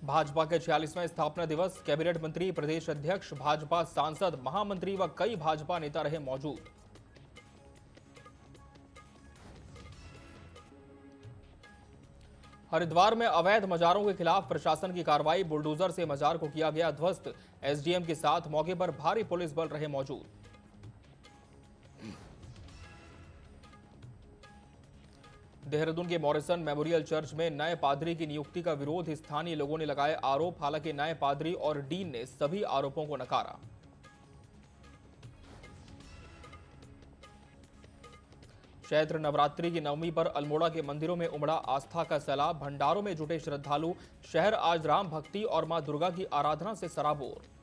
भाजपा के 46वें स्थापना दिवस, कैबिनेट मंत्री, प्रदेश अध्यक्ष, भाजपा सांसद, महामंत्री व कई भाजपा नेता रहे मौजूद। हरिद्वार में अवैध मजारों के खिलाफ प्रशासन की कार्रवाई, बुलडोजर से मजार को किया गया ध्वस्त। एसडीएम के साथ मौके पर भारी पुलिस बल रहे मौजूद। देहरादून के मॉरिसन मेमोरियल चर्च में नए पादरी की नियुक्ति का विरोध, स्थानीय लोगों ने लगाए आरोप। हालांकि नए पादरी और डीन ने सभी आरोपों को नकारा। चैत्र नवरात्रि की नवमी पर अल्मोड़ा के मंदिरों में उमड़ा आस्था का सैलाब, भंडारों में जुटे श्रद्धालु। शहर आज राम भक्ति और मां दुर्गा की आराधना से सराबोर।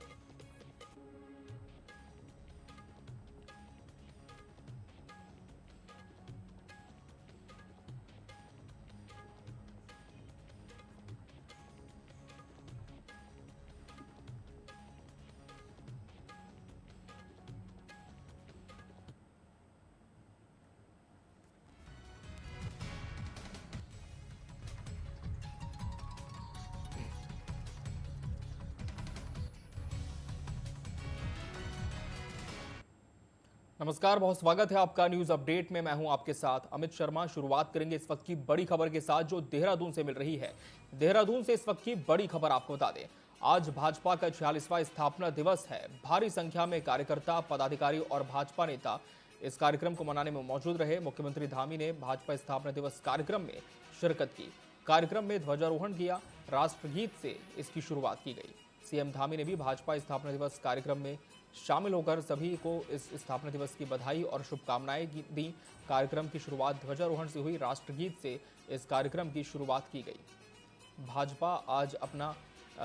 नमस्कार, बहुत स्वागत है आपका न्यूज अपडेट में। मैं हूं आपके साथ अमित शर्मा। शुरुआत करेंगे इस वक्त की बड़ी खबर के साथ जो देहरादून से मिल रही है। देहरादून से इस वक्त की बड़ी खबर आपको बता दें, आज भाजपा का 46वां स्थापना दिवस है। भारी संख्या में कार्यकर्ता, पदाधिकारी और भाजपा नेता इस कार्यक्रम को मनाने में मौजूद रहे। मुख्यमंत्री धामी ने भाजपा स्थापना दिवस कार्यक्रम में शिरकत की। कार्यक्रम में ध्वजारोहण किया, राष्ट्रगीत से इसकी शुरुआत की गई। सीएम धामी ने भी भाजपा स्थापना दिवस कार्यक्रम में शामिल होकर सभी को इस स्थापना दिवस की बधाई और शुभकामनाएं दी। कार्यक्रम की शुरुआत ध्वजारोहण से हुई, राष्ट्रगीत से इस कार्यक्रम की शुरुआत की गई। भाजपा आज अपना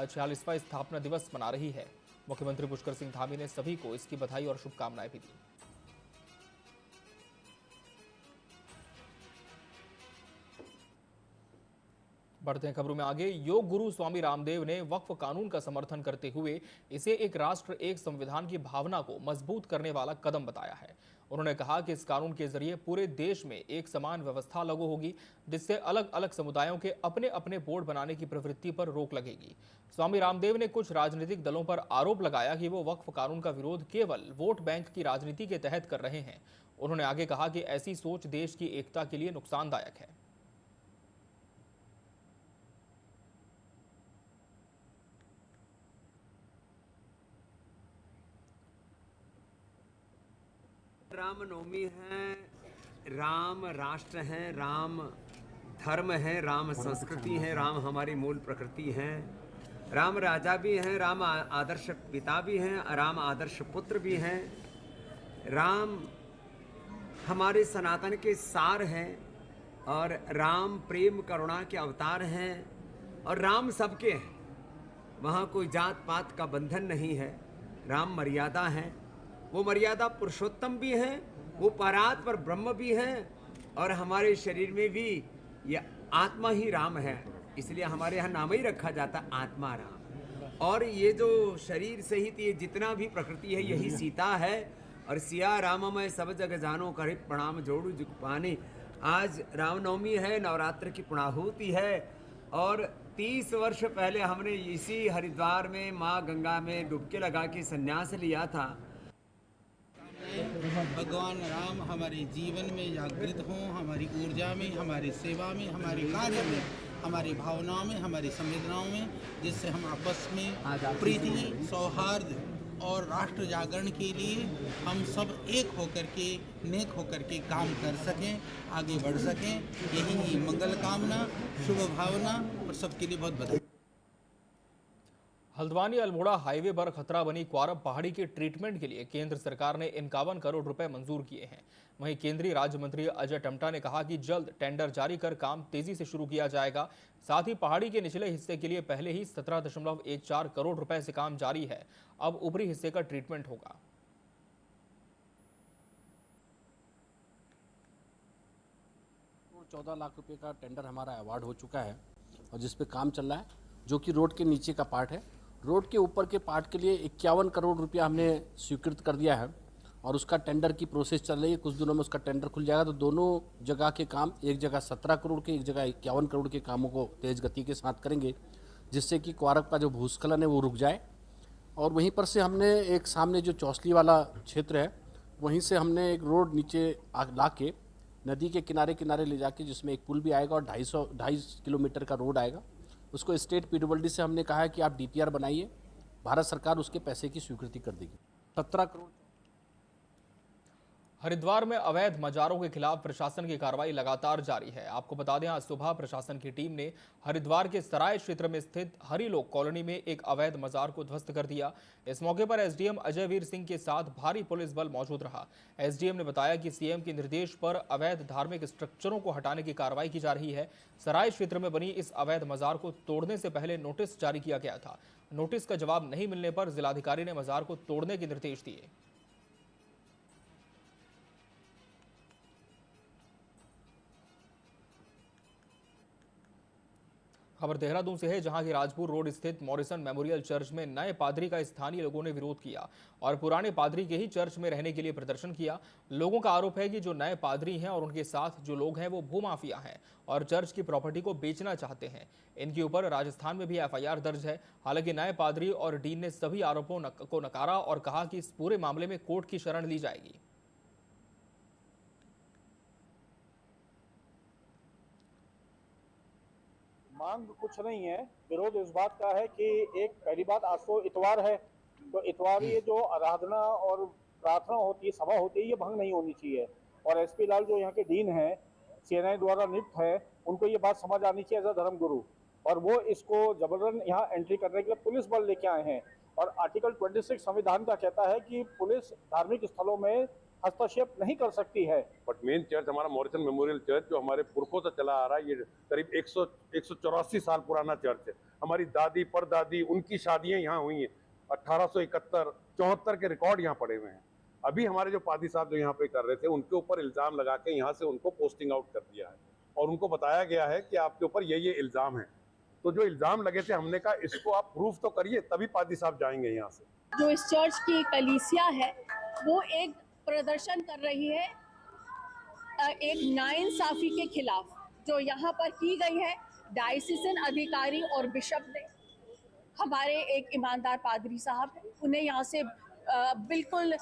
46वां स्थापना दिवस मना रही है। मुख्यमंत्री पुष्कर सिंह धामी ने सभी को इसकी बधाई और शुभकामनाएं भी दी। बढ़ते हैं खबरों में आगे। योग गुरु स्वामी रामदेव ने वक्फ कानून का समर्थन करते हुए इसे एक राष्ट्र एक संविधान की भावना को मजबूत करने वाला कदम बताया है। उन्होंने कहा कि इस कानून के जरिए पूरे देश में एक समान व्यवस्था लागू होगी, जिससे अलग अलग समुदायों के अपने अपने बोर्ड बनाने की प्रवृत्ति पर रोक लगेगी। स्वामी रामदेव ने कुछ राजनीतिक दलों पर आरोप लगाया कि वो वक्फ कानून का विरोध केवल वोट बैंक की राजनीति के तहत कर रहे हैं। उन्होंने आगे कहा कि ऐसी सोच देश की एकता के लिए नुकसानदायक है। रामनवमी है, राम राष्ट्र है, राम धर्म है, राम संस्कृति है, राम हमारी मूल प्रकृति है। राम राजा भी हैं, राम आदर्श पिता भी हैं, राम आदर्श पुत्र भी हैं। राम हमारे सनातन के सार हैं और राम प्रेम करुणा के अवतार हैं और राम सबके हैं। वहाँ कोई जात पात का बंधन नहीं है। राम मर्यादा है, वो मर्यादा पुरुषोत्तम भी हैं, वो परात पर ब्रह्म भी हैं और हमारे शरीर में भी ये आत्मा ही राम है। इसलिए हमारे यहाँ नाम ही रखा जाता आत्मा राम। और ये जो शरीर सहित ये जितना भी प्रकृति है यही सीता है। और सिया राम मैं सब जग जानो करे प्रणाम जोड़ू जुग पानी। आज रामनवमी है, नवरात्र की पुणाहुति है और 30 वर्ष पहले हमने इसी हरिद्वार में माँ गंगा में डुबकी लगा के संन्यास लिया था। भगवान राम हमारे जीवन में जागृत हों, हमारी ऊर्जा में, हमारी सेवा में, हमारे कार्य में, हमारी भावनाओं में, हमारी संवेदनाओं में, जिससे हम आपस में प्रीति, सौहार्द और राष्ट्र जागरण के लिए हम सब एक होकर के, नेक होकर के काम कर सकें, आगे बढ़ सकें। यही मंगल कामना, शुभ भावना और सबके लिए बहुत बधाई। हल्द्वानी अल्मोड़ा हाईवे पर खतरा बनी क्वारब पहाड़ी के ट्रीटमेंट के लिए केंद्र सरकार ने 51 करोड़ रुपए मंजूर किए हैं। वहीं केंद्रीय राज्य मंत्री अजय टम्टा ने कहा कि जल्द टेंडर जारी कर काम तेजी से शुरू किया जाएगा। साथ ही पहाड़ी के निचले हिस्से के लिए पहले ही 17.14 करोड़ रुपए से काम जारी है। अब ऊपरी हिस्से का ट्रीटमेंट होगा। 14 लाख रुपए का टेंडर हमारा अवार्ड हो चुका है और जिस पे काम चल रहा है, जो कि रोड के नीचे का पार्ट है। रोड के ऊपर के पार्ट के लिए 51 करोड़ रुपया हमने स्वीकृत कर दिया है और उसका टेंडर की प्रोसेस चल रही है। कुछ दिनों में उसका टेंडर खुल जाएगा तो दोनों जगह के काम, एक जगह 17 करोड़ के, एक जगह 51 करोड़ के कामों को तेज गति के साथ करेंगे। जिससे कि क्वारक का जो भूस्खलन है वो रुक जाए। और वहीं पर से हमने एक सामने जो चौसली वाला क्षेत्र है वहीं से हमने एक रोड नीचे ला के नदी के किनारे किनारे ले जाके, जिसमें एक पुल भी आएगा और 250 किलोमीटर का रोड आएगा, उसको स्टेट पीडब्ल्यूडी से हमने कहा है कि आप डीपीआर बनाइए, भारत सरकार उसके पैसे की स्वीकृति कर देगी। 17 करोड़। हरिद्वार में अवैध मजारों के खिलाफ प्रशासन की कार्रवाई लगातार जारी है। आपको बता दें, आज सुबह प्रशासन की टीम ने हरिद्वार के सराय क्षेत्र में स्थित हरिलोक कॉलोनी में एक अवैध मजार को ध्वस्त कर दिया। इस मौके पर एसडीएम अजय वीर सिंह के साथ भारी पुलिस बल मौजूद रहा। एसडीएम ने बताया कि सीएम के निर्देश पर अवैध धार्मिक स्ट्रक्चरों को हटाने की कार्रवाई की जा रही है। सराय क्षेत्र में बनी इस अवैध मजार को तोड़ने से पहले नोटिस जारी किया गया था। नोटिस का जवाब नहीं मिलने पर जिलाधिकारी ने मजार को तोड़ने के निर्देश दिए। खबर देहरादून से है, जहां की राजपुर रोड स्थित मॉरिसन मेमोरियल चर्च में नए पादरी का स्थानीय लोगों ने विरोध किया और पुराने पादरी के ही चर्च में रहने के लिए प्रदर्शन किया। लोगों का आरोप है कि जो नए पादरी हैं और उनके साथ जो लोग हैं वो भूमाफिया हैं और चर्च की प्रॉपर्टी को बेचना चाहते हैं। इनके ऊपर राजस्थान में भी एफआईआर दर्ज है। हालांकि नए पादरी और डीन ने सभी आरोपों को नकारा और कहा कि इस पूरे मामले में कोर्ट की शरण ली जाएगी। मांग कुछ नहीं है, विरोध इस बात का है कि एक पहली बात, आज तो इतवार है, तो इतवार ये जो आराधना और प्रार्थना होती है, सभा होती है, ये भंग नहीं होनी चाहिए। और एसपी लाल जो यहाँ के डीन हैं, सीएनआई द्वारा नियुक्त है, उनको ये बात समझ आनी चाहिए एज अ धर्मगुरु, और वो इसको जबरन यहाँ एंट्री करने के लिए पुलिस बल लेके आए हैं। और आर्टिकल 26 संविधान का कहता है कि पुलिस धार्मिक स्थलों में हस्तक्षेप नहीं कर सकती है। बट मेन चर्च हमारा मॉरिसन मेमोरियल चर्च जो हमारे पुरखों से चला आ रहा है, ये करीब 184 साल पुराना चर्च है। हमारी दादी परदादी उनकी शादियां यहाँ हुई हैं। 1871 74 के रिकॉर्ड यहाँ पड़े हुए हैं। अभी हमारे जो पादी साहब जो यहाँ पे कर रहे थे, उनके ऊपर इल्जाम लगा के यहाँ से उनको पोस्टिंग आउट कर दिया है और उनको बताया गया है कि आपके ऊपर ये इल्जाम है। तो जो इल्जाम लगे थे, हमने कहा इसको आप प्रूफ तो करिए, तभी पादी साहब जाएंगे यहाँ से। जो इस चर्च की कलीसिया है वो एक प्रदर्शन कर रही है एक नाइंसाफी के खिलाफ जो यहाँ पर की गई है। डायसीजन अधिकारी और बिशप ने, हमारे एक ईमानदार पादरी साहब हैं, उन्हें यहाँ से बिल्कुल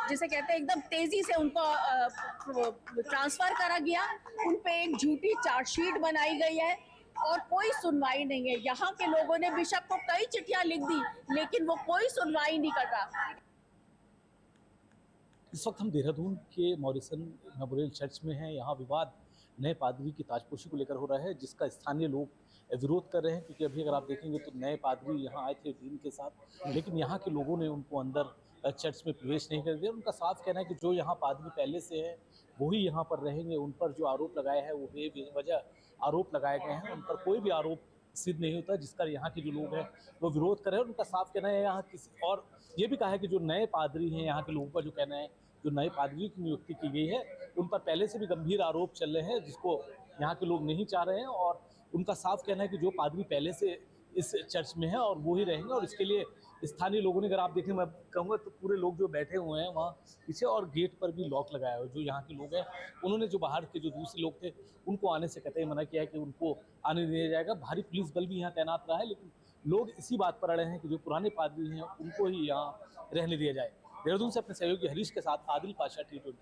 जिसे कहते हैं एकदम तेजी से उनको ट्रांसफर करा गया। उन पे एक झूठी चार्जशीट बनाई गई है और कोई सुनवाई नहीं है। यहाँ के लोगों ने बिशप को कई चिट्ठियां लिख दी, लेकिन वो कोई सुनवाई नहीं कर रहा। इस वक्त हम देहरादून के मॉरिसन मेमोरियल चर्च में हैं। यहाँ विवाद नए पादरी की ताजपोशी को लेकर हो रहा है, जिसका स्थानीय लोग विरोध कर रहे हैं, क्योंकि अभी अगर आप देखेंगे तो नए पादरी यहाँ आए थे डीन के साथ, लेकिन यहाँ के लोगों ने उनको अंदर चर्च में प्रवेश नहीं कर दिया। उनका साफ कहना है कि जो यहाँ पादरी पहले से है वही यहाँ पर रहेंगे। उन पर जो आरोप लगाए हैं वो बेवजह आरोप लगाए गए हैं, उन पर कोई भी आरोप सिद्ध नहीं होता, जिसका यहाँ के जो लोग हैं वो विरोध कर रहे हैं। उनका साफ कहना है यहाँ किसी, और ये भी कहा है कि जो नए पादरी हैं, यहाँ के लोगों का जो कहना है जो नए पादरी की नियुक्ति की गई है उन पर पहले से भी गंभीर आरोप चल रहे हैं, जिसको यहाँ के लोग नहीं चाह रहे हैं। और उनका साफ कहना है कि जो पादरी पहले से इस चर्च में है और वो ही रहेंगे। और इसके लिए स्थानीय लोगों ने, अगर आप देखें, मैं कहूँगा तो पूरे लोग जो बैठे हुए हैं वहाँ पीछे, और गेट पर भी लॉक लगाया हुआ है। जो यहाँ के लोग हैं उन्होंने जो बाहर के जो दूसरे लोग थे उनको आने से कतई मना किया है कि उनको आने नहीं दिया जाएगा। भारी पुलिस बल भी यहाँ तैनात रहा है, लेकिन लोग इसी बात पर अड़े हैं कि जो पुराने पादरी हैं उनको ही यहाँ रहने दिया जाए। देहरादून से अपने सहयोगी हरीश के साथ आदिल पाशा, T20।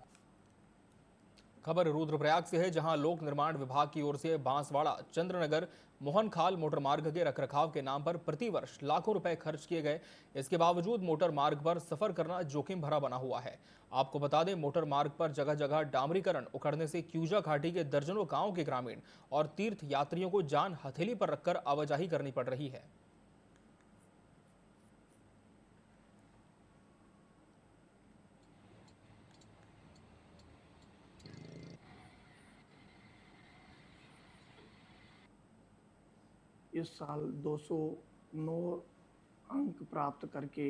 खबर रुद्रप्रयाग से है, जहां लोक निर्माण विभाग की ओर से बांसवाड़ा चंद्रनगर मोहनखाल मोटर मार्ग के रखरखाव के नाम पर प्रतिवर्ष लाखों रुपए खर्च किए गए। इसके बावजूद मोटर मार्ग पर सफर करना जोखिम भरा बना हुआ है। आपको बता दें, मोटर मार्ग पर जगह जगह डामरीकरण उखड़ने से क्यूजा घाटी के दर्जनों गांव के ग्रामीण और तीर्थ यात्रियों को जान हथेली पर रखकर आवाजाही करनी पड़ रही है। इस साल 209 अंक प्राप्त करके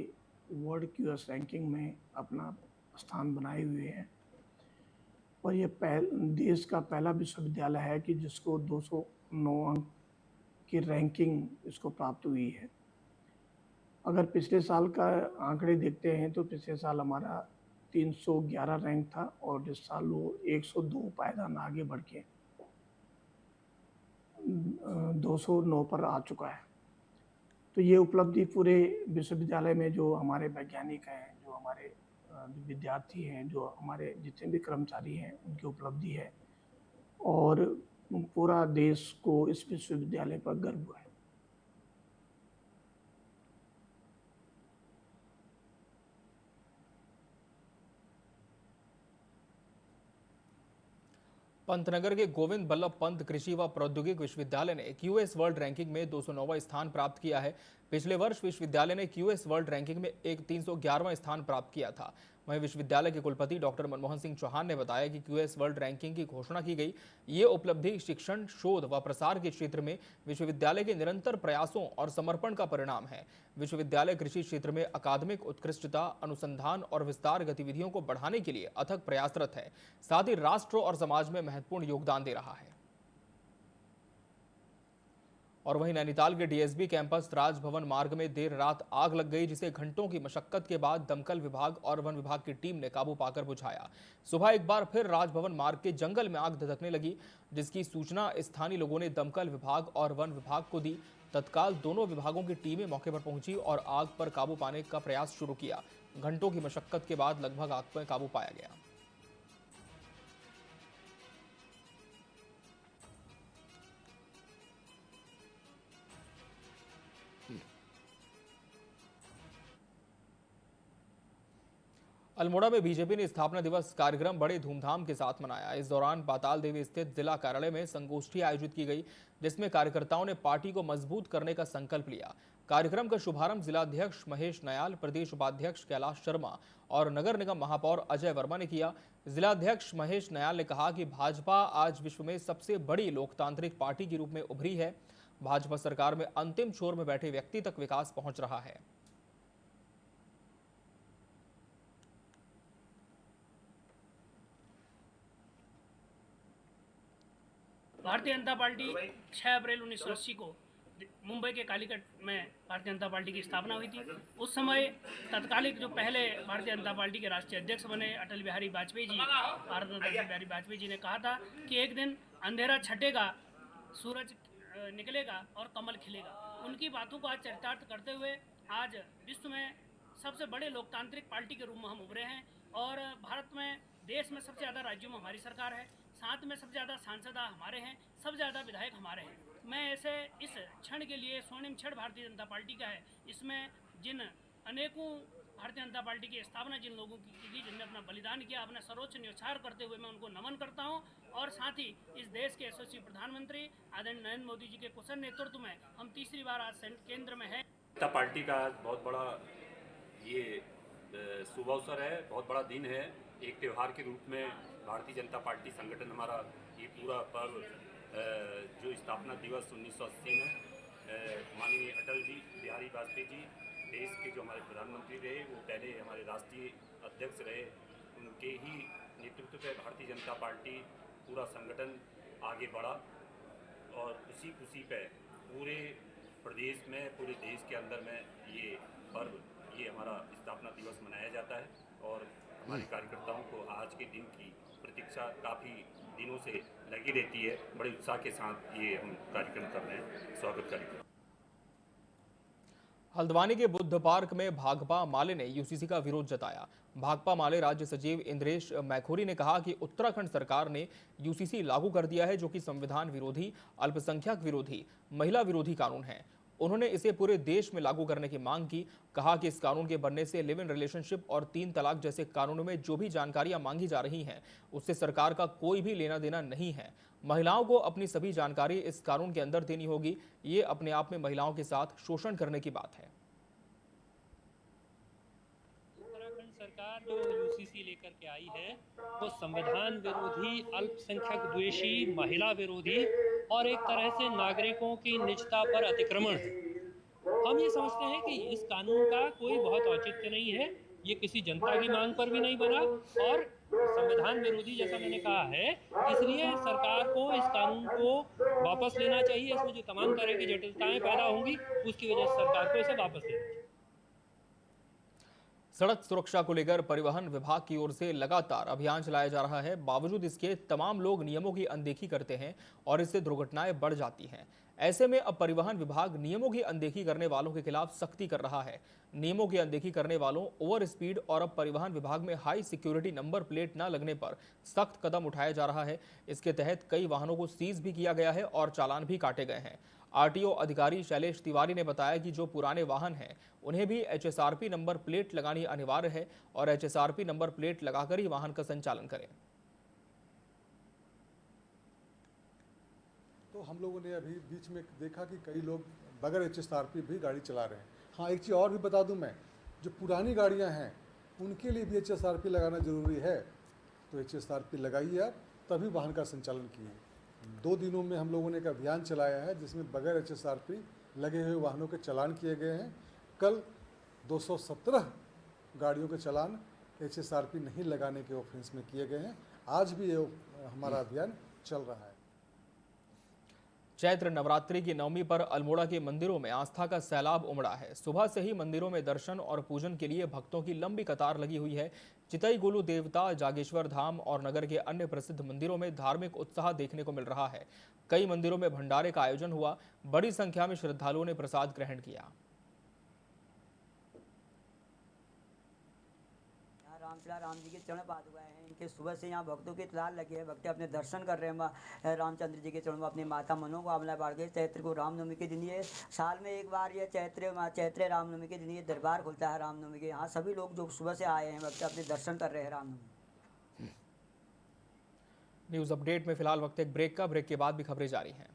वर्ल्ड क्यूएस रैंकिंग में अपना स्थान बनाए हुए हैं और ये देश का पहला विश्वविद्यालय है कि जिसको 209 अंक की रैंकिंग इसको प्राप्त हुई है। अगर पिछले साल का आंकड़े देखते हैं तो पिछले साल हमारा 311 रैंक था और इस साल वो 102 पायदान आगे बढ़ के 209 पर आ चुका है। तो ये उपलब्धि पूरे विश्वविद्यालय में जो हमारे वैज्ञानिक हैं, जो हमारे विद्यार्थी हैं, जो हमारे जितने भी कर्मचारी हैं, उनकी उपलब्धि है और पूरा देश को इस विश्वविद्यालय पर गर्व है। पंतनगर के गोविंद बल्लभ पंत कृषि व प्रौद्योगिक विश्वविद्यालय ने क्यूएस वर्ल्ड रैंकिंग में 209वां स्थान प्राप्त किया है। पिछले वर्ष विश्वविद्यालय ने क्यूएस वर्ल्ड रैंकिंग में एक 311वां स्थान प्राप्त किया था। वहीं विश्वविद्यालय के कुलपति डॉक्टर मनमोहन सिंह चौहान ने बताया कि क्यूएस वर्ल्ड रैंकिंग की घोषणा की गई। ये उपलब्धि शिक्षण, शोध व प्रसार के क्षेत्र में विश्वविद्यालय के निरंतर प्रयासों और समर्पण का परिणाम है। विश्वविद्यालय कृषि क्षेत्र में अकादमिक उत्कृष्टता, अनुसंधान और विस्तार गतिविधियों को बढ़ाने के लिए अथक प्रयासरत है। साथ ही राष्ट्र और समाज में महत्वपूर्ण योगदान दे रहा है। और वहीं नैनीताल के डीएसबी कैंपस राजभवन मार्ग में देर रात आग लग गई, जिसे घंटों की मशक्कत के बाद दमकल विभाग और वन विभाग की टीम ने काबू पाकर बुझाया। सुबह एक बार फिर राजभवन मार्ग के जंगल में आग धधकने लगी, जिसकी सूचना स्थानीय लोगों ने दमकल विभाग और वन विभाग को दी। तत्काल दोनों विभागों की टीमें मौके पर पहुंची और आग पर काबू पाने का प्रयास शुरू किया। घंटों की मशक्कत के बाद लगभग आग पर काबू पाया गया। अल्मोड़ा में बीजेपी ने स्थापना दिवस कार्यक्रम बड़े धूमधाम के साथ मनाया। इस दौरान पाताल देवी स्थित जिला कार्यालय में संगोष्ठी आयोजित की गई, जिसमें कार्यकर्ताओं ने पार्टी को मजबूत करने का संकल्प लिया। कार्यक्रम का शुभारंभ जिलाध्यक्ष महेश नयाल, प्रदेश उपाध्यक्ष कैलाश शर्मा और नगर निगम महापौर अजय वर्मा ने किया। जिलाध्यक्ष महेश नयाल ने कहा कि भाजपा आज विश्व में सबसे बड़ी लोकतांत्रिक पार्टी के रूप में उभरी है। भाजपा सरकार में अंतिम छोर में बैठे व्यक्ति तक विकास पहुंच रहा है। भारतीय जनता पार्टी 6 अप्रैल 1980 को मुंबई के कालीकट में भारतीय जनता पार्टी की स्थापना हुई थी। उस समय तत्कालिक जो पहले भारतीय जनता पार्टी के राष्ट्रीय अध्यक्ष बने अटल बिहारी वाजपेयी जी, भारत रत्न अटल बिहारी वाजपेयी जी ने कहा था कि एक दिन अंधेरा छटेगा, सूरज निकलेगा और कमल खिलेगा। उनकी बातों को आज चरितार्थ करते हुए आज विश्व में सबसे बड़े लोकतांत्रिक पार्टी के रूप में हम उभरे हैं और भारत में, देश में सबसे ज़्यादा राज्यों में हमारी सरकार है, साथ में सबसे ज़्यादा सांसद हमारे हैं, सबसे ज़्यादा विधायक हमारे हैं। मैं ऐसे इस क्षण के लिए स्वर्णिम क्षण भारतीय जनता पार्टी का है। इसमें जिन अनेकों भारतीय जनता पार्टी की स्थापना जिन लोगों की की, जिनने अपना बलिदान किया, अपना सर्वोच्च न्यौछावर करते हुए मैं उनको नमन करता हूं। और साथ ही इस देश के यशस्वी प्रधानमंत्री आदरणीय नरेंद्र मोदी जी के कुशल नेतृत्व में हम तीसरी बार आज केंद्र में है। जनता पार्टी का बहुत बड़ा ये शुभ अवसर है, बहुत बड़ा दिन है। एक त्यौहार के रूप में भारतीय जनता पार्टी संगठन हमारा ये पूरा पर्व जो स्थापना दिवस 1980 में माननीय अटल जी बिहारी वाजपेयी जी देश के जो हमारे प्रधानमंत्री रहे, वो पहले हमारे राष्ट्रीय अध्यक्ष रहे, उनके ही नेतृत्व पे भारतीय जनता पार्टी पूरा संगठन आगे बढ़ा और उसी खुशी पे पूरे प्रदेश में, पूरे देश के अंदर में ये पर्व, ये हमारा स्थापना दिवस मनाया जाता है। और हमारे कार्यकर्ताओं को आज के दिन की प्रतीक्षा काफ़ी दिनों से लगी रहती है। बड़े उत्साह के साथ ये हम कार्यक्रम कर रहे हैं, स्वागत कार्यक्रम। हल्द्वानी के बुद्ध पार्क में भाकपा माले ने यूसीसी का विरोध जताया। भाकपा माले राज्य सचिव इंद्रेश मैखोरी ने कहा कि उत्तराखंड सरकार ने यूसीसी लागू कर दिया है, जो कि संविधान विरोधी, अल्पसंख्यक विरोधी, महिला विरोधी कानून है। उन्होंने इसे पूरे देश में लागू करने की मांग की। कहा कि इस कानून के बनने से लिव इन रिलेशनशिप और 3 तलाक जैसे कानूनों में जो भी जानकारियां मांगी जा रही हैं, उससे सरकार का कोई भी लेना देना नहीं है। महिलाओं को अपनी सभी जानकारी इस कानून के अंदर देनी होगी। ये अपने आप में महिलाओं के साथ शोषण करने की बात है। उत्तराखंड सरकार जो यूसीसी लेकर के आई है वो संविधान विरोधी, अल्पसंख्यक द्वेषी, महिला विरोधी और एक तरह से नागरिकों की निजता पर अतिक्रमण है। हम ये समझते हैं कि इस कानून का कोई बहुत औचित्य नहीं है। ये किसी जनता की मांग पर भी नहीं बना और संविधान विरोधी जैसा मैंने कहा है, इसलिए सरकार को इस कानून को वापस लेना चाहिए। इसमें जो तमाम तरह की जटिलताएं पैदा होंगी, उसकी वजह से सरकार को इसे वापस लेना चाहिए। सड़क सुरक्षा को लेकर परिवहन विभाग की ओर से लगातार अभियान चलाया जा रहा है। बावजूद इसके तमाम लोग नियमों की अनदेखी करते हैं और इससे दुर्घटनाएं बढ़ जाती हैं। ऐसे में अब परिवहन विभाग नियमों की अनदेखी करने वालों के खिलाफ सख्ती कर रहा है। नियमों की अनदेखी करने वालों, ओवर स्पीड और अब परिवहन विभाग में हाई सिक्योरिटी नंबर प्लेट न लगने पर सख्त कदम उठाया जा रहा है। इसके तहत कई वाहनों को सीज भी किया गया है और चालान भी काटे गए हैं। आरटीओ अधिकारी शैलेश तिवारी ने बताया कि जो पुराने वाहन हैं उन्हें भी एचएसआरपी नंबर प्लेट लगानी अनिवार्य है और एचएसआरपी नंबर प्लेट लगाकर ही वाहन का संचालन करें। तो हम लोगों ने अभी बीच में देखा कि कई लोग बगैर एचएसआरपी भी गाड़ी चला रहे हैं। हाँ, एक चीज़ और भी बता दूं मैं, जो पुरानी गाड़ियां हैं उनके लिए भी एचएसआरपी लगाना ज़रूरी है। तो एचएसआरपी लगाइए आप, तभी वाहन का संचालन कीजिए। 2 दिनों में हम लोगों ने एक अभियान चलाया है जिसमें बगैर एचएसआरपी लगे हुए वाहनों के चालान किए गए हैं। कल 217 गाड़ियों के चालान एचएसआरपी नहीं लगाने के ऑफेंस में किए गए हैं। आज भी ये हमारा अभियान चल रहा है। चैत्र नवरात्रि की नवमी पर अल्मोड़ा के मंदिरों में आस्था का सैलाब उमड़ा है। सुबह से ही मंदिरों में दर्शन और पूजन के लिए भक्तों की लंबी कतार लगी हुई है। चितई गोलू देवता, जागेश्वर धाम और नगर के अन्य प्रसिद्ध मंदिरों में धार्मिक उत्साह देखने को मिल रहा है। कई मंदिरों में भंडारे का आयोजन हुआ। बड़ी संख्या में श्रद्धालुओं ने प्रसाद ग्रहण किया। राम जी के चरण पादुका हैं, इनके सुबह से यहाँ भक्तों की कतार लगी है। भक्त अपने दर्शन कर रहे हैं रामचंद्र जी के चरणों में, अपनी माता मनोकामना बाढ़ गए। चैत्र को रामनवमी के दिन, ये साल में एक बार ये चैत्र रामनवमी के दिन ये दरबार खुलता है रामनवमी के। यहाँ सभी लोग जो सुबह से आए हैं भक्त अपने दर्शन कर रहे हैं रामनवमी। न्यूज अपडेट में फिलहाल वक्त एक ब्रेक का। ब्रेक के बाद भी खबरें जारी हैं।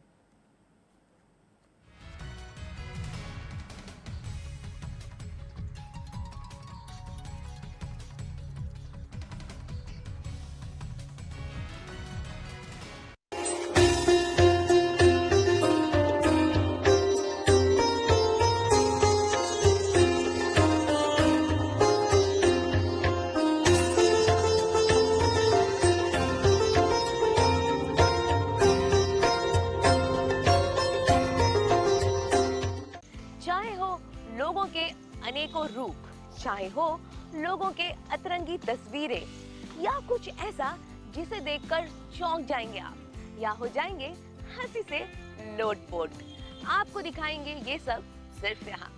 अनेकों रूप, चाहे हो लोगों के अतरंगी तस्वीरें या कुछ ऐसा जिसे देखकर चौंक जाएंगे आप, या हो जाएंगे हंसी से लोटपोट। आपको दिखाएंगे ये सब सिर्फ यहाँ।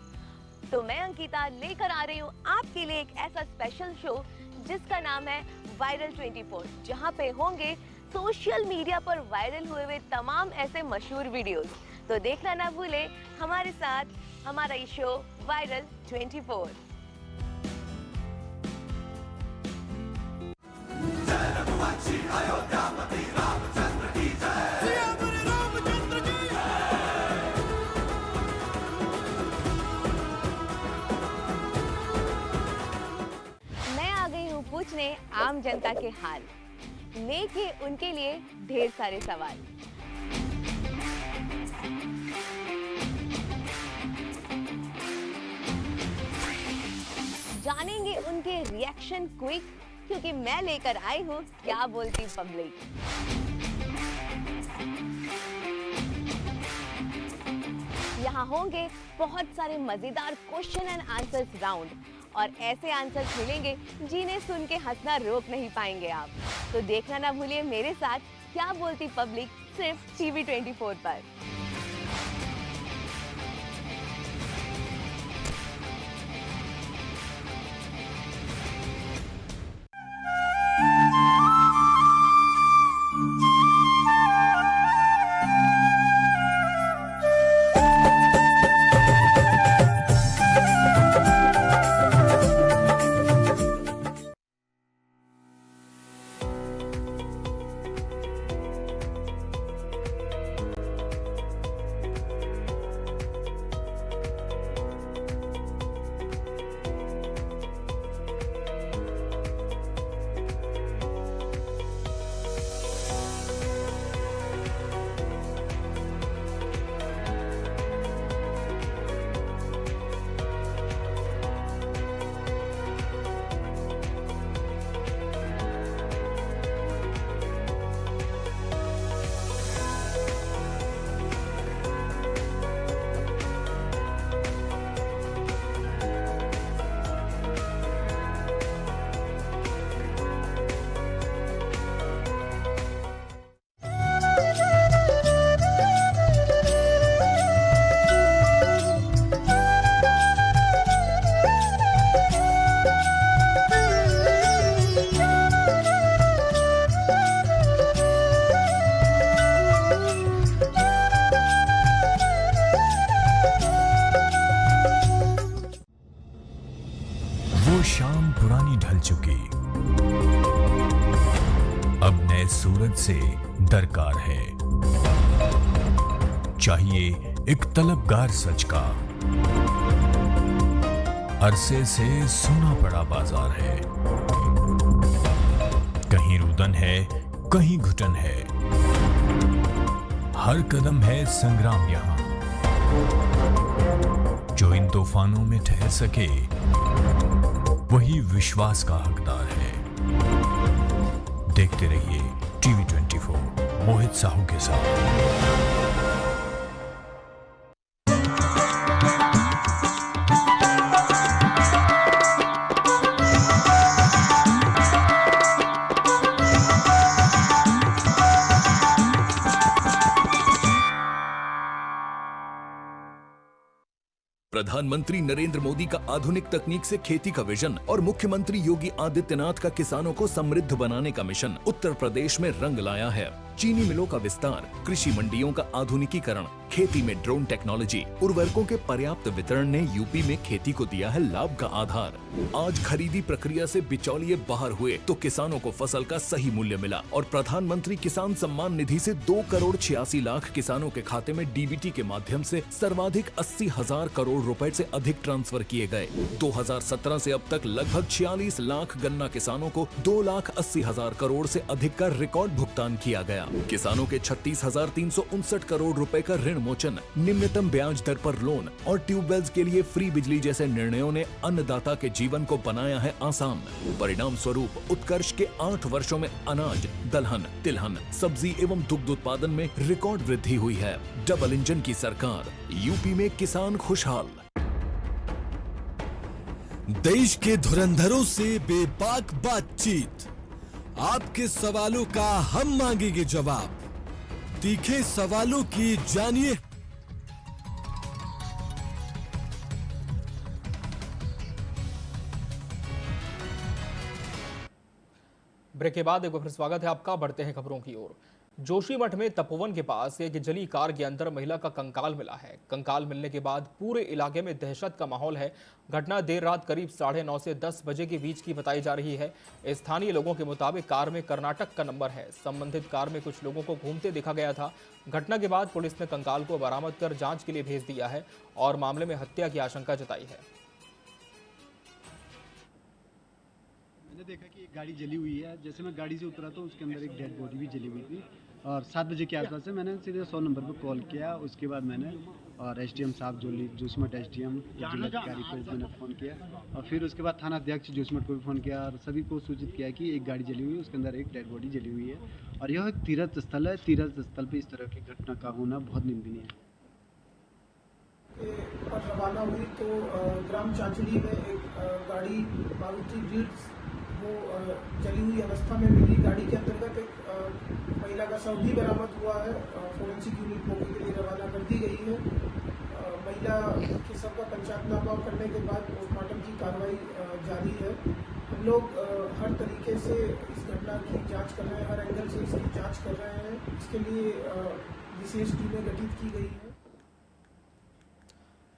तो मैं अंकिता लेकर आ रही हूँ आपके लिए एक ऐसा स्पेशल शो जिसका नाम है वायरल 24, जहाँ पे होंगे सोशल मीडिया पर वायरल हुए तमाम ऐसे मशहूर वीडियोस। तो देखना ना भूले हमारे साथ हमारा ये शो वायरल 24। मैं आ गई हूँ पूछने आम जनता के हाल, लेके उनके लिए ढेर सारे सवाल। जानेंगे उनके रिएक्शन क्विक, क्योंकि मैं लेकर आई हूँ क्या बोलती पब्लिक। यहाँ होंगे बहुत सारे मजेदार क्वेश्चन एंड आंसर्स राउंड, और ऐसे आंसर्स मिलेंगे जिन्हें सुन के हंसना रोक नहीं पाएंगे आप। तो देखना ना भूलिए मेरे साथ क्या बोलती पब्लिक, सिर्फ टीवी 24 पर। सूरज से दरकार है। चाहिए एक तलबगार सच का, अरसे से सुना पड़ा बाजार है। कहीं रुदन है, कहीं घुटन है, हर कदम है संग्राम यहां। जो इन तूफानों में ठहर सके वही विश्वास का हकदार है। देखते रहिए टीवी 24 मोहित साहू के साथ। प्रधानमंत्री नरेंद्र मोदी का आधुनिक तकनीक से खेती का विजन और मुख्यमंत्री योगी आदित्यनाथ का किसानों को समृद्ध बनाने का मिशन उत्तर प्रदेश में रंग लाया है। चीनी मिलों का विस्तार, कृषि मंडियों का आधुनिकीकरण, खेती में ड्रोन टेक्नोलॉजी, उर्वरकों के पर्याप्त वितरण ने यूपी में खेती को दिया है लाभ का आधार। आज खरीदी प्रक्रिया से बिचौलिए बाहर हुए तो किसानों को फसल का सही मूल्य मिला और प्रधानमंत्री किसान सम्मान निधि से 2,86,00,000 किसानों के खाते में डीबीटी के माध्यम से सर्वाधिक 80,000 करोड़ रुपए से अधिक ट्रांसफर किए गए। 2017 से अब तक लगभग 46 लाख गन्ना किसानों को 2,80,000 करोड़ से अधिक का रिकॉर्ड भुगतान किया गया। किसानों के 36,359 करोड़ रुपए का ऋण मोचन, निम्नतम ब्याज दर पर लोन और ट्यूबवेल्स के लिए फ्री बिजली जैसे निर्णयों ने अन्नदाता के जीवन को बनाया है आसान। परिणाम स्वरूप उत्कर्ष के 8 वर्षों में अनाज, दलहन, तिलहन, सब्जी एवं दुग्ध उत्पादन में रिकॉर्ड वृद्धि हुई है। डबल इंजन की सरकार, यूपी में किसान खुशहाल। देश के धुरंधरों से बेबाक बातचीत, आपके सवालों का हम मांगेंगे जवाब। तीखे सवालों की जानिए। ब्रेक के बाद एक बार फिर स्वागत है आपका। बढ़ते हैं खबरों की ओर। जोशीमठ में तपोवन के पास एक जली कार के अंदर महिला का कंकाल मिला है। कंकाल मिलने के बाद पूरे इलाके में दहशत का माहौल है। घटना देर रात करीब 9:30 से 10 बजे के बीच की बताई जा रही है। स्थानीय लोगों के मुताबिक कार में कर्नाटक का नंबर है। संबंधित कार में कुछ लोगों को घूमते देखा गया था। घटना के बाद पुलिस ने कंकाल को बरामद कर जांच के लिए भेज दिया है और मामले में हत्या की आशंका जताई है। मैंने देखा कि एक गाड़ी जली हुई है। जैसे मैं गाड़ी से उतरा तो उसके अंदर एक डेड बॉडी भी जली हुई थी और 7 बजे के आसपास से मैंने सीधे 100 नंबर पर कॉल किया। उसके बाद मैंने और एसडीएम साहब जोशीमठ एसडीएम जिलाधिकारी को मैंने फ़ोन किया और फिर उसके बाद थाना अध्यक्ष जोशीमठ को भी फ़ोन किया और सभी को सूचित किया कि एक गाड़ी जली हुई है, उसके अंदर एक डेड बॉडी जली हुई है और यह एक तीर्थ स्थल है। तीर्थ स्थल पर इस तरह की घटना का होना बहुत निंदनीय है। पर रवाना हुई तो ग्राम चांचली में एक गाड़ी मारुति ब्रिड्स वो जली हुई अवस्था में मिली। गाड़ी के अंतर्गत एक महिला का शव भी बरामद हुआ है। फोरेंसिक यूनिट मौके के लिए रवाना कर दी गई है। महिला के शव का पंचांगनामा करने के बाद पोस्टमार्टम की कार्रवाई जारी है। हम लोग हर तरीके से इस घटना की जांच कर रहे हैं, हर एंगल से इसकी जांच कर रहे हैं। इसके लिए विशेष टीमें गठित की गई हैं।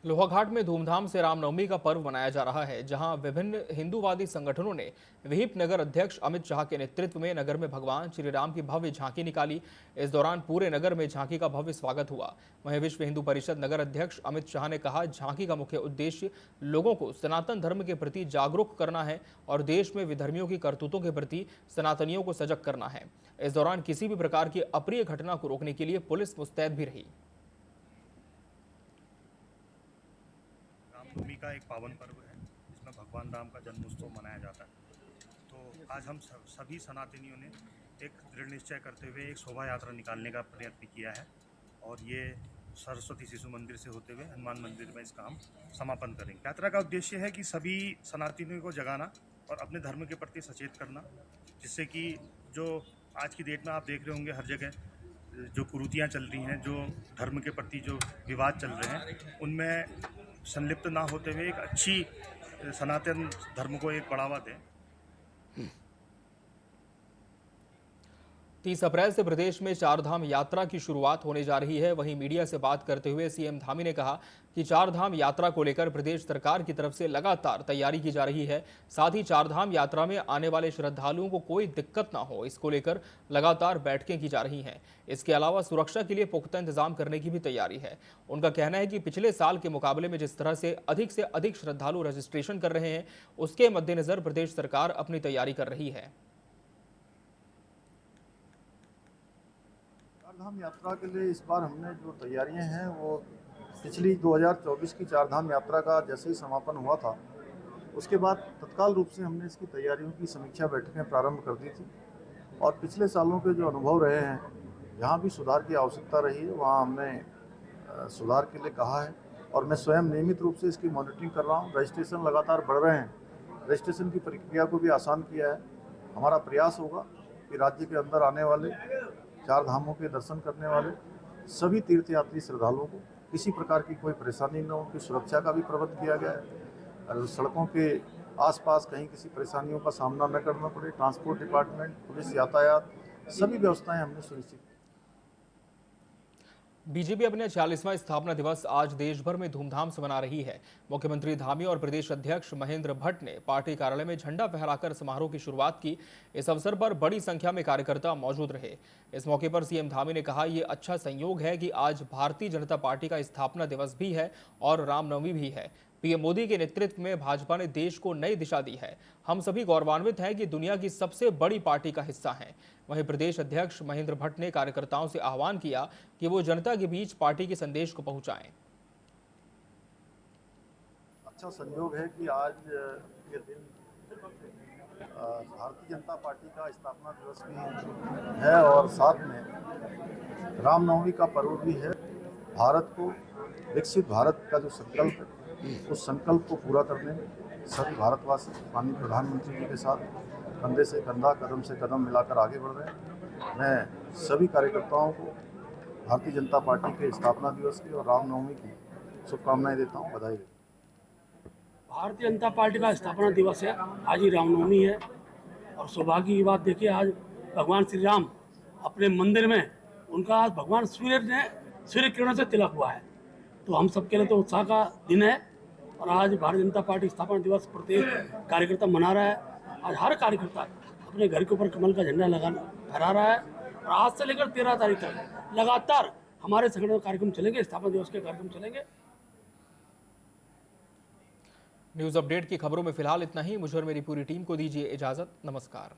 लोहाघाट में धूमधाम से रामनवमी का पर्व मनाया जा रहा है, जहां विभिन्न हिंदूवादी संगठनों ने विहिप नगर अध्यक्ष अमित शाह के नेतृत्व में नगर में भगवान श्री राम की भव्य झांकी निकाली। इस दौरान पूरे नगर में झांकी का भव्य स्वागत हुआ। वहीं विश्व हिंदू परिषद नगर अध्यक्ष अमित शाह ने कहा, झांकी का मुख्य उद्देश्य लोगों को सनातन धर्म के प्रति जागरूक करना है और देश में विधर्मियों की करतूतों के प्रति सनातनियों को सजग करना है। इस दौरान किसी भी प्रकार की अप्रिय घटना को रोकने के लिए पुलिस मुस्तैद भी रही। रामनवमी का एक पावन पर्व है जिसमें भगवान राम का जन्मोत्सव मनाया जाता है। तो आज हम सभी सनातनियों ने एक दृढ़ निश्चय करते हुए एक शोभा यात्रा निकालने का प्रयत्न किया है और ये सरस्वती शिशु मंदिर से होते हुए हनुमान मंदिर में इसका हम समापन करेंगे। यात्रा का उद्देश्य है कि सभी सनातनियों को जगाना और अपने धर्म के प्रति सचेत करना, जिससे कि जो आज की डेट में आप देख रहे होंगे हर जगह जो कुरीतियाँ चल रही हैं, जो धर्म के प्रति जो विवाद चल रहे हैं, उनमें संलिप्त ना होते हुए एक अच्छी सनातन धर्म को एक बढ़ावा दें। 30 अप्रैल से प्रदेश में चारधाम यात्रा की शुरुआत होने जा रही है। वहीं मीडिया से बात करते हुए सीएम धामी ने कहा कि चारधाम यात्रा को लेकर प्रदेश सरकार की तरफ से लगातार तैयारी की जा रही है। साथ ही चारधाम यात्रा में आने वाले श्रद्धालुओं को कोई दिक्कत ना हो, इसको लेकर लगातार बैठकें की जा रही हैं। इसके अलावा सुरक्षा के लिए पुख्ता इंतजाम करने की भी तैयारी है। उनका कहना है कि पिछले साल के मुकाबले में जिस तरह से अधिक श्रद्धालु रजिस्ट्रेशन कर रहे हैं, उसके मद्देनजर प्रदेश सरकार अपनी तैयारी कर रही है। चारधाम यात्रा के लिए इस बार हमने जो तैयारियां हैं वो पिछली 2024 की चारधाम यात्रा का जैसे ही समापन हुआ था उसके बाद तत्काल रूप से हमने इसकी तैयारियों की समीक्षा बैठकें प्रारंभ कर दी थी और पिछले सालों के जो अनुभव रहे हैं, जहां भी सुधार की आवश्यकता रही है वहां हमने सुधार के लिए कहा है और मैं स्वयं नियमित रूप से इसकी मॉनिटरिंग कर रहा हूँ। रजिस्ट्रेशन लगातार बढ़ रहे हैं, रजिस्ट्रेशन की प्रक्रिया को भी आसान किया है। हमारा प्रयास होगा कि राज्य के अंदर आने वाले चार धामों के दर्शन करने वाले सभी तीर्थयात्री श्रद्धालुओं को किसी प्रकार की कोई परेशानी न हो, उनकी सुरक्षा का भी प्रबंध किया गया है। सड़कों के आसपास कहीं किसी परेशानियों का सामना न करना पड़े, ट्रांसपोर्ट डिपार्टमेंट, पुलिस, यातायात, सभी व्यवस्थाएं हमने सुनिश्चित की। बीजेपी अपने 46वां स्थापना दिवस आज देश भर में धूमधाम से मना रही है। मुख्यमंत्री धामी और प्रदेश अध्यक्ष महेंद्र भट्ट ने पार्टी कार्यालय में झंडा फहराकर समारोह की शुरुआत की। इस अवसर पर बड़ी संख्या में कार्यकर्ता मौजूद रहे। इस मौके पर सीएम धामी ने कहा, ये अच्छा संयोग है कि आज भारतीय जनता पार्टी का स्थापना दिवस भी है और रामनवमी भी है। पीएम मोदी के नेतृत्व में भाजपा ने देश को नई दिशा दी है। हम सभी गौरवान्वित हैं कि दुनिया की सबसे बड़ी पार्टी का हिस्सा हैं। वहीं प्रदेश अध्यक्ष महेंद्र भट्ट ने कार्यकर्ताओं से आह्वान किया कि वो जनता के बीच पार्टी के संदेश को पहुंचाएं। अच्छा संयोग है कि आज ये दिन भारतीय जनता पार्टी का स्थापना दिवस भी है और साथ में रामनवमी का पर्व भी है। भारत को विकसित भारत का जो संकल्प है, उस संकल्प को पूरा करने में सभी भारतवासी माननीय प्रधानमंत्री जी के साथ कंधे से कंधा, कदम से कदम मिलाकर आगे बढ़ रहे हैं। मैं सभी कार्यकर्ताओं को भारतीय जनता पार्टी के स्थापना दिवस की और रामनवमी की शुभकामनाएं देता हूं, बधाई देता हूं। भारतीय जनता पार्टी का स्थापना दिवस है, आज ही रामनवमी है और सौभाग्य की बात देखिए, आज भगवान श्री राम अपने मंदिर में, उनका आज भगवान सूर्य किरणों से तिलक हुआ है, तो हम सबके लिए तो उत्साह का दिन है। और आज भारतीय जनता पार्टी स्थापना दिवस प्रत्येक कार्यकर्ता मना रहा है। आज हर कार्यकर्ता अपने घर के ऊपर कमल का झंडा फहरा रहा है और आज से लेकर 13 तारीख तक लगातार हमारे संगठन कार्यक्रम चलेंगे, स्थापना दिवस के कार्यक्रम चलेंगे। न्यूज अपडेट की खबरों में फिलहाल इतना ही। मुझे और मेरी पूरी टीम को दीजिए इजाजत। नमस्कार।